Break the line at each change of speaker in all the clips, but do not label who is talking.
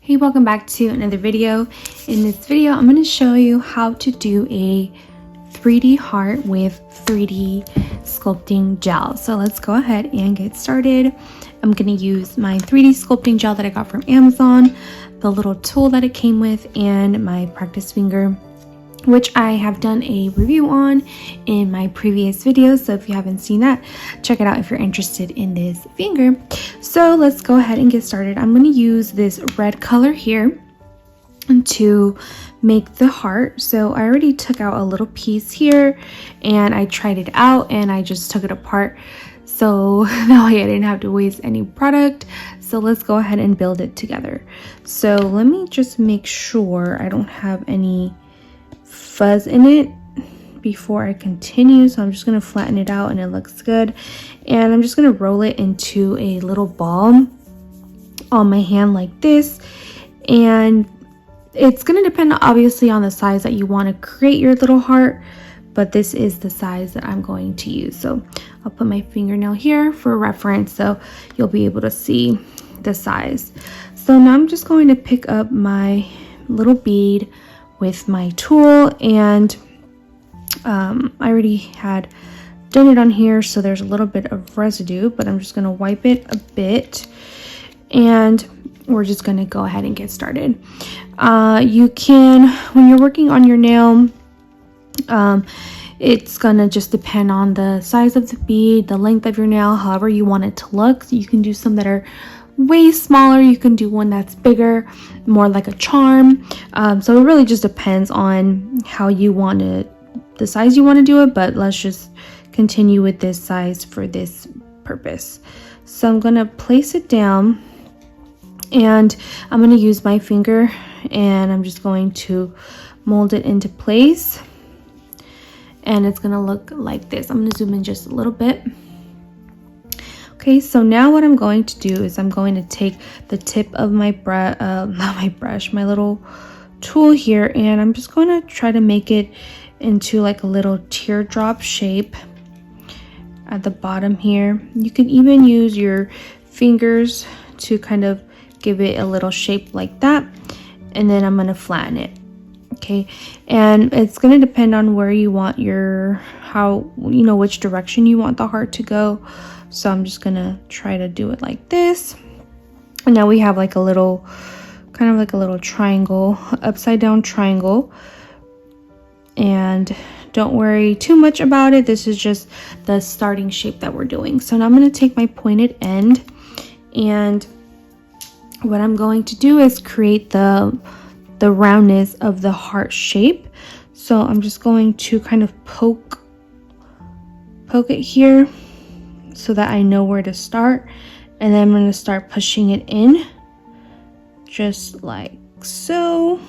Hey, welcome back to another video. In this video, I'm going to show you how to do a 3D heart with 3D sculpting gel. So let's go ahead and get started. I'm going to use my 3D sculpting gel that I got from Amazon, the little tool that it came with, and my practice finger, which I have done a review on in my previous videos. So if you haven't seen that, check it out if you're interested in this finger. So let's go ahead and get started. I'm going to use this red color here to make the heart. So I already took out a little piece here and I tried it out and I just took it apart. So that way I didn't have to waste any product. So let's go ahead and build it together. So let me just make sure I don't have any fuzz in it before I continue. So I'm just going to flatten it out and it looks good. And I'm just going to roll it into a little ball on my hand like this. And it's going to depend obviously on the size that you want to create your little heart, but this is the size that I'm going to use. So I'll put my fingernail here for reference so you'll be able to see the size. So now I'm just going to pick up my little bead with my tool, and I already had done it on here, so there's a little bit of residue, but I'm just going to wipe it a bit and we're just going to go ahead and get started. You can, when you're working on your nail, it's gonna just depend on the size of the bead, the length of your nail, however you want it to look. So you can do some that are way smaller, you can do one that's bigger, more like a charm. So it really just depends on how you want it, the size you want to do it, but let's just continue with this size for this purpose. So I'm gonna place it down and I'm gonna use my finger and I'm just going to mold it into place, and it's gonna look like this. I'm gonna zoom in just a little bit. Okay, so now what I'm going to do is I'm going to take the tip of my my little tool here, and I'm just going to try to make it into like a little teardrop shape at the bottom here. You can even use your fingers to kind of give it a little shape like that, and then I'm going to flatten it. Okay, and it's going to depend on where you want your, which direction you want the heart to go. So I'm just gonna try to do it like this. And now we have like a little, kind of like a little triangle, upside down triangle. And don't worry too much about it. This is just the starting shape that we're doing. So now I'm gonna take my pointed end, and what I'm going to do is create the roundness of the heart shape. So I'm just going to kind of poke it here so that I know where to start, and then I'm going to start pushing it in just like so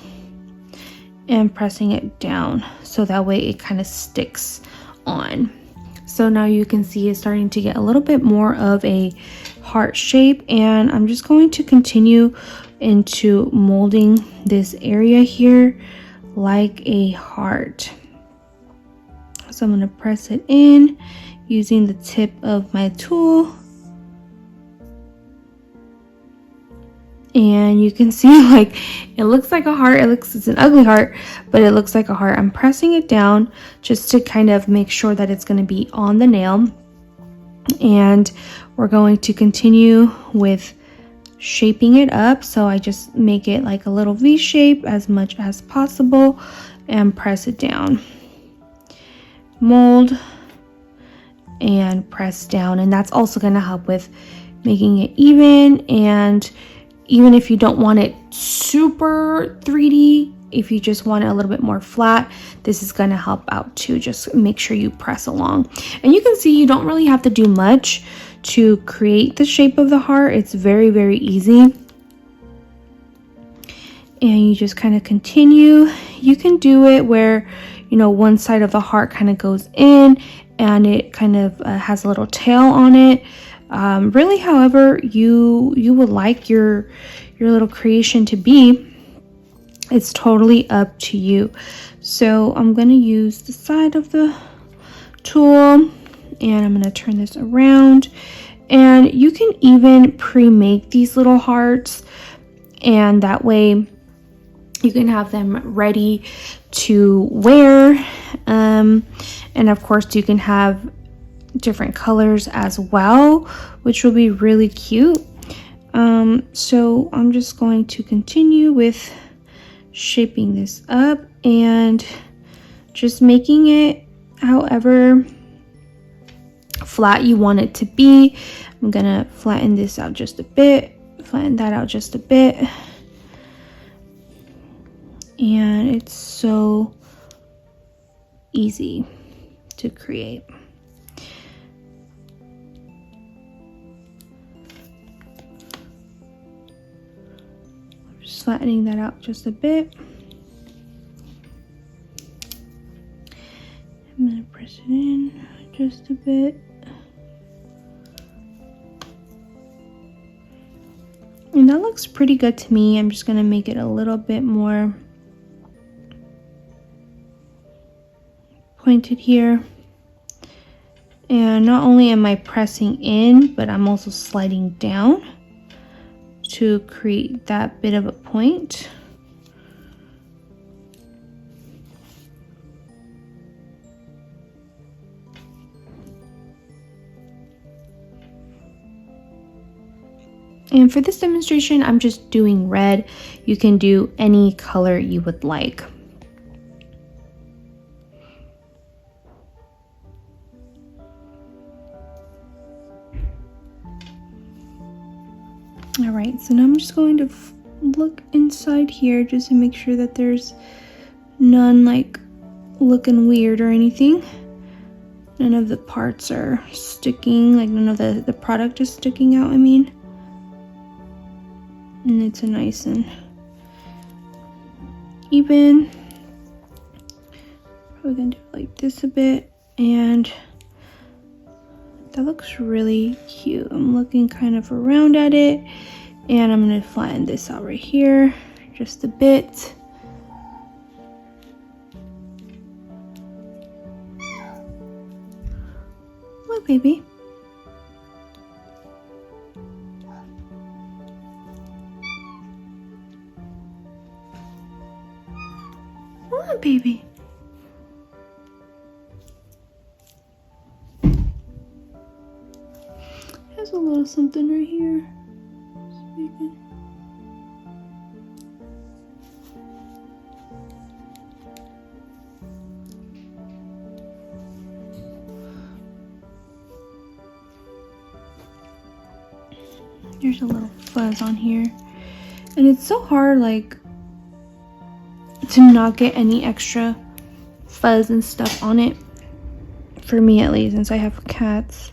and pressing it down so that way it kind of sticks on. So now you can see it's starting to get a little bit more of a heart shape, and I'm just going to continue into molding this area here like a heart. So I'm going to press it in using the tip of my tool, and you can see like it looks like a heart. It's an ugly heart, but it looks like a heart. I'm pressing it down just to kind of make sure that it's going to be on the nail, and we're going to continue with shaping it up. So I just make it like a little V shape as much as possible and press it down, mold and press down, and that's also going to help with making it even. And even if you don't want it super 3D, if you just want it a little bit more flat, this is going to help out too. Just make sure you press along, and you can see you don't really have to do much to create the shape of the heart. It's very, very easy, and you just kind of continue. You can do it where one side of the heart kind of goes in and it kind of has a little tail on it. Really, however you would like your little creation to be, it's totally up to you. So I'm going to use the side of the tool, and I'm going to turn this around, and you can even pre-make these little hearts and that way you can have them ready to wear. And of course you can have different colors as well, which will be really cute. So I'm just going to continue with shaping this up and just making it however flat you want it to be. I'm gonna flatten this out just a bit, flatten that out just a bit, and it's so easy to create. Just flattening that out just a bit. I'm gonna press it in just a bit. And that looks pretty good to me. I'm just gonna make it a little bit more pointed here. And not only am I pressing in, but I'm also sliding down to create that bit of a point. And for this demonstration, I'm just doing red. You can do any color you would like. All right, so now I'm just going to look inside here just to make sure that there's none like looking weird or anything. None of the parts are sticking, like none of the product is sticking out, I mean. And it's a nice and even. Probably gonna do it like this a bit, and that looks really cute. I'm looking kind of around at it, and I'm gonna flatten this out right here just a bit. Look, baby. What, baby? There's a little something right here. There's a little fuzz on here, and it's so hard like to not get any extra fuzz and stuff on it, for me at least, since I have cats.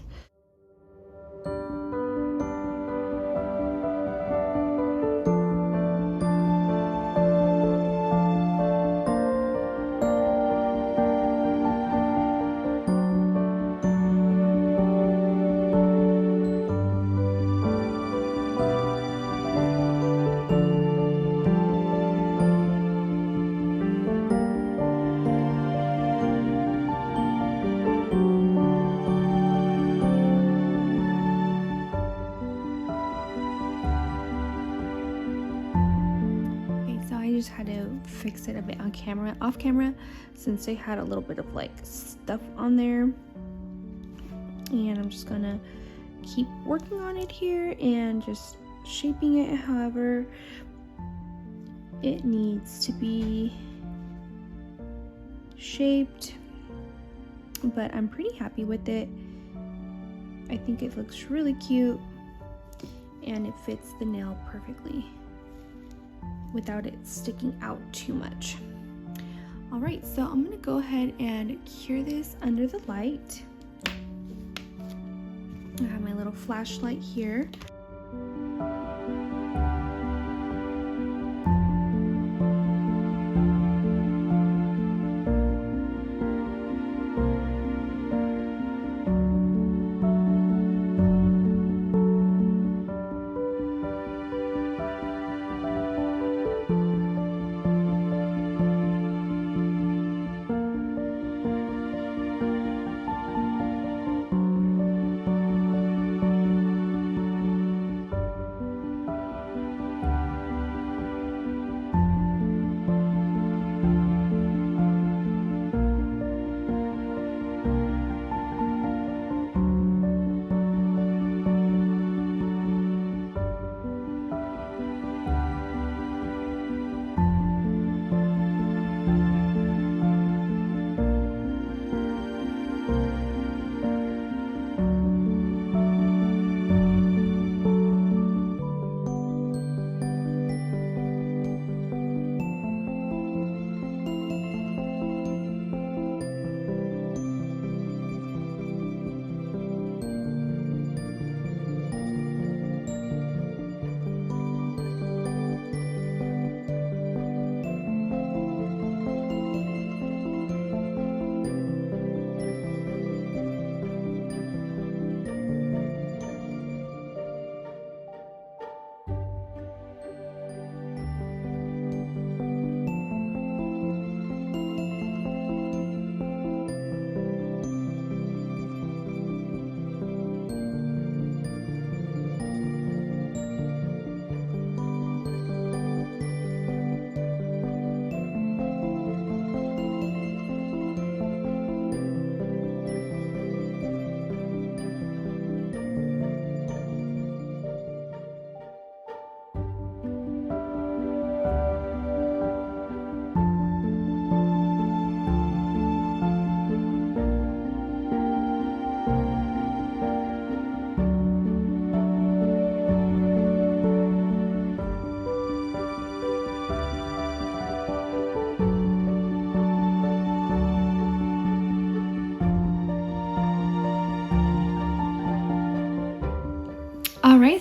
Had to fix it a bit on camera, off camera, since they had a little bit of like stuff on there, and I'm just gonna keep working on it here and just shaping it however it needs to be shaped. But I'm pretty happy with it. I think it looks really cute and it fits the nail perfectly without it sticking out too much. All right, so I'm gonna go ahead and cure this under the light. I have my little flashlight here.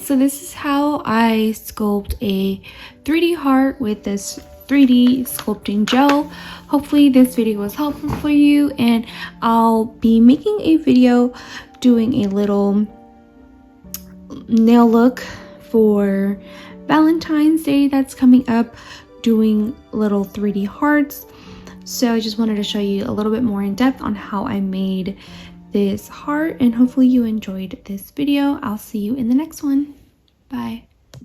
so this is how I sculpt a 3D heart with this 3D sculpting gel. Hopefully this video was helpful for you, and I'll be making a video doing a little nail look for Valentine's Day that's coming up, doing little 3D hearts. So I just wanted to show you a little bit more in depth on how I made this heart, and hopefully you enjoyed this video. I'll see you in the next one. Bye.